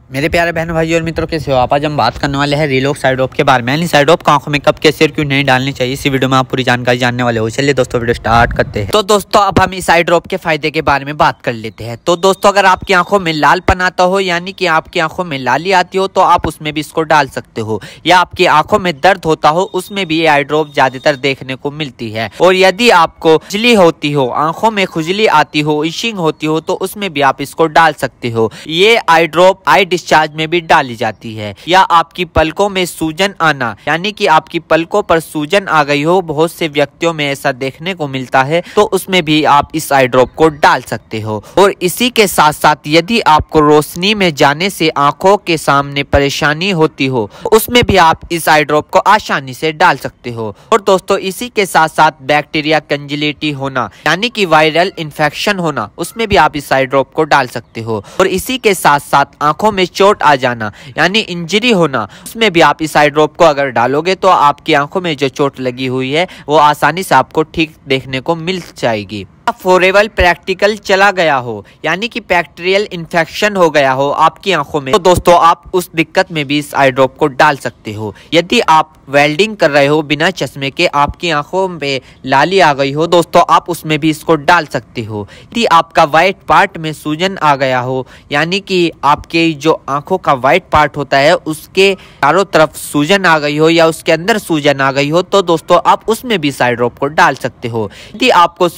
मेरे प्यारे बहन भाई और मित्रों, कैसे हो आप। आज हम बात करने वाले हैं रिलॉक्स आई ड्रॉप के बारे में। यानी आई ड्रॉप को आंखों में कब, कैसे और क्यों नहीं डालनी चाहिए, इसी वीडियो में आप पूरी जानकारी जानने वाले हो। चलिए दोस्तों वीडियो स्टार्ट करते हैं। तो दोस्तों अब हम इस आई ड्रॉप के फायदे के बारे में बात कर लेते हैं। तो दोस्तों अगर आपकी आंखों में लालपन आता हो, यानी कि आपकी आंखों में लाली आती हो, तो आप उसमें भी इसको डाल सकते हो। या आपकी आंखों में दर्द होता हो, उसमें भी ये आई ड्रॉप ज्यादातर देखने को मिलती है। और यदि आपको खुजली होती हो, आंखों में खुजली आती हो, इशिंग होती हो, तो उसमें भी आप इसको डाल सकते हो। ये आई ड्रॉप आई डिस्चार्ज में भी डाली जाती है। या आपकी पलकों में सूजन आना, यानी कि आपकी पलकों पर सूजन आ गई हो, बहुत से व्यक्तियों में ऐसा देखने को मिलता है, तो उसमें भी आप इस आई ड्रॉप को डाल सकते हो। और इसी के साथ साथ यदि आपको रोशनी में जाने से आंखों के सामने परेशानी होती हो, उसमें भी आप इस आई ड्रॉप को आसानी से डाल सकते हो। और दोस्तों इसी के साथ साथ बैक्टीरिया कंजिलिटी होना, यानी कि वायरल इन्फेक्शन होना, उसमें भी आप इस आई ड्रॉप को डाल सकते हो। और इसी के साथ साथ आंखों में चोट आ जाना, यानी इंजरी होना, उसमें भी आप इस आई ड्रॉप को अगर डालोगे तो आपकी आंखों में जो चोट लगी हुई है वो आसानी से आपको ठीक देखने को मिल जाएगी। फॉरेबल प्रैक्टिकल चला गया हो, यानी कि बैक्टीरियल इन्फेक्शन हो गया हो आपकी आंखों में, तो दोस्तों आप उस दिक्कत में भी इस आई ड्रॉप को डाल सकते हो। यदि आप वेल्डिंग कर रहे हो बिना चश्मे के, आपकी आंखों में लाली आ गई हो, दोस्तों आप उसमें भी इसको डाल सकते हो। यदि आपका व्हाइट पार्ट में सूजन आ गया हो, यानी कि आपके जो आंखों का व्हाइट पार्ट होता है उसके चारों तरफ सूजन आ गई हो, या उसके अंदर सूजन आ गई हो, तो दोस्तों आप उसमें भी इस आई ड्रॉप को डाल सकते हो। यदि आपको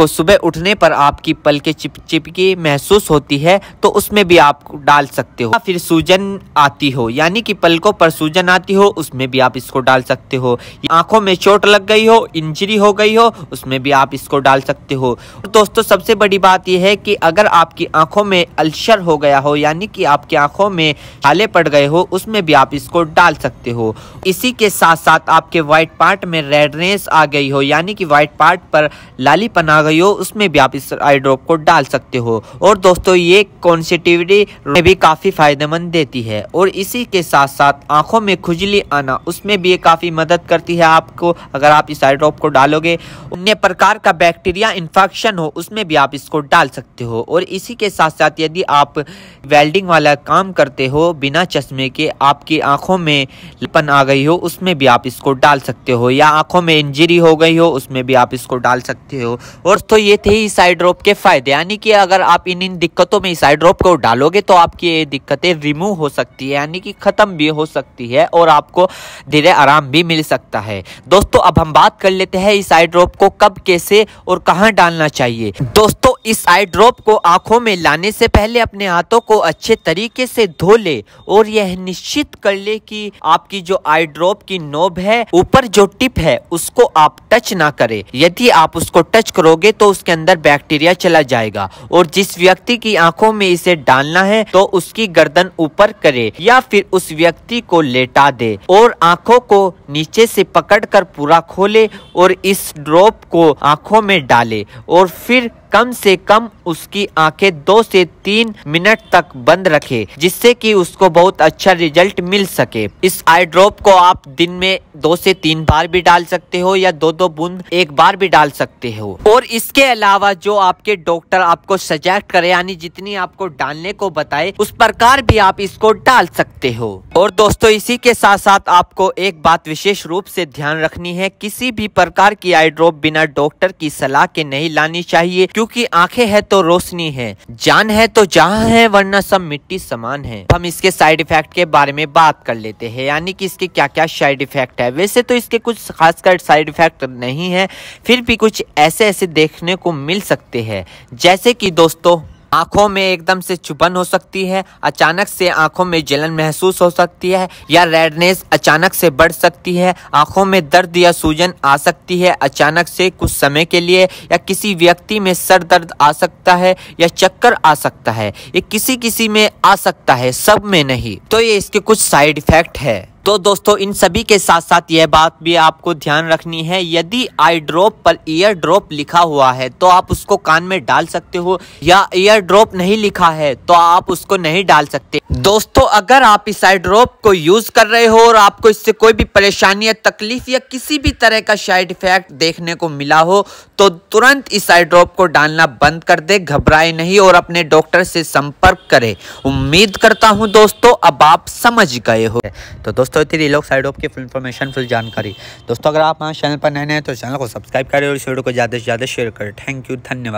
सुबह उठने पर आपकी पलकें चिपचिपकी महसूस होती है, तो उसमें भी आप डाल सकते हो। फिर सूजन आती हो, यानी कि पलकों पर सूजन आती हो, उसमें भी आप इसको डाल सकते हो। आंखों में चोट लग गई हो, इंजरी हो गई हो, उसमें भी आप इसको डाल सकते हो। और दोस्तों सबसे बड़ी बात यह है कि अगर आपकी आंखों में अल्सर हो गया हो, यानी कि आपकी आंखों में छाले पड़ गए हो, उसमें भी आप इसको डाल सकते हो। इसी के साथ साथ आपके व्हाइट पार्ट में रेडनेस आ गई हो, यानी कि व्हाइट पार्ट पर लालीपन आ गई हो, उसमें भी आप इस आई ड्रॉप को डाल सकते हो। और दोस्तों ये कॉन्सेटिविटी में भी काफी फायदेमंद देती है। और इसी के साथ साथ आंखों में खुजली आना, उसमें भी ये काफी मदद करती है आपको। अगर आप इस आई ड्रॉप को डालोगे, अन्य प्रकार का बैक्टीरिया इन्फेक्शन हो, उसमें भी आप इसको डाल सकते हो। और इसी के साथ साथ यदि आप वेल्डिंग वाला काम करते हो बिना चश्मे के, आपकी आंखों में लालीपन आ गई हो, उसमें भी आप इसको डाल सकते हो। या आंखों में इंजरी हो गई हो, उसमें भी आप इसको डाल सकते हो। और तो ये थे इस आई ड्रॉप के फायदे, यानी कि अगर आप इन दिक्कतों में इस आई ड्रॉप को डालोगे तो आपकी ये दिक्कतें रिमूव हो सकती है, यानी कि खत्म भी हो सकती है, और आपको धीरे आराम भी मिल सकता है। दोस्तों अब हम बात कर लेते हैं इस आई ड्रॉप को कब, कैसे और कहां डालना चाहिए। दोस्तों इस आई ड्रॉप को आंखों में लाने से पहले अपने हाथों को अच्छे तरीके से धो ले, और यह निश्चित कर ले कि आपकी जो आई ड्रॉप की नोब है, ऊपर जो टिप है, उसको आप टच ना करें। यदि आप उसको टच करोगे तो उसके अंदर बैक्टीरिया चला जाएगा। और जिस व्यक्ति की आंखों में इसे डालना है तो उसकी गर्दन ऊपर करे, या फिर उस व्यक्ति को लेटा दे और आंखों को नीचे से पकड़कर पूरा खोले, और इस ड्रॉप को आंखों में डाले, और फिर कम से कम उसकी आंखें 2 से 3 मिनट तक बंद रखे, जिससे कि उसको बहुत अच्छा रिजल्ट मिल सके। इस आई ड्रॉप को आप दिन में 2 से 3 बार भी डाल सकते हो, या 2-2 बूंद एक बार भी डाल सकते हो। और इसके अलावा जो आपके डॉक्टर आपको सजेस्ट करे, यानी जितनी आपको डालने को बताए, उस प्रकार भी आप इसको डाल सकते हो। और दोस्तों इसी के साथ साथ आपको एक बात विशेष रूप से ध्यान रखनी है, किसी भी प्रकार की आई ड्रॉप बिना डॉक्टर की सलाह के नहीं लानी चाहिए, क्योंकि आंखें है तो रोशनी है, जान है तो जहां है, वरना सब मिट्टी समान है। हम इसके साइड इफेक्ट के बारे में बात कर लेते हैं, यानी कि इसके क्या क्या साइड इफेक्ट है। वैसे तो इसके कुछ खासकर साइड इफेक्ट नहीं है, फिर भी कुछ ऐसे देखने को मिल सकते हैं, जैसे कि दोस्तों आंखों में एकदम से चुभन हो सकती है, अचानक से आंखों में जलन महसूस हो सकती है, या रेडनेस अचानक से बढ़ सकती है, आंखों में दर्द या सूजन आ सकती है अचानक से कुछ समय के लिए, या किसी व्यक्ति में सर दर्द आ सकता है, या चक्कर आ सकता है। ये किसी में आ सकता है, सब में नहीं। तो ये इसके कुछ साइड इफेक्ट है। तो दोस्तों इन सभी के साथ साथ यह बात भी आपको ध्यान रखनी है, यदि आई ड्रॉप पर ईयर ड्रॉप लिखा हुआ है तो आप उसको कान में डाल सकते हो, या ईयर ड्रॉप नहीं लिखा है तो आप उसको नहीं डाल सकते। दोस्तों अगर आप इस आई ड्रॉप को यूज कर रहे हो और आपको इससे कोई भी परेशानी या तकलीफ या किसी भी तरह का साइड इफेक्ट देखने को मिला हो तो तुरंत इस आई ड्रॉप को डालना बंद कर दे, घबराए नहीं और अपने डॉक्टर से संपर्क करें। उम्मीद करता हूं दोस्तों अब आप समझ गए हो। तो दोस्तों तेरी लोग साइड ड्रॉप की फुल इन्फॉर्मेशन, फुल जानकारी। दोस्तों अगर आप हमारे चैनल पर नए हैं तो चैनल को सब्सक्राइब करें और इस वीडियो को ज़्यादा से ज़्यादा शेयर करें। थैंक यू, धन्यवाद।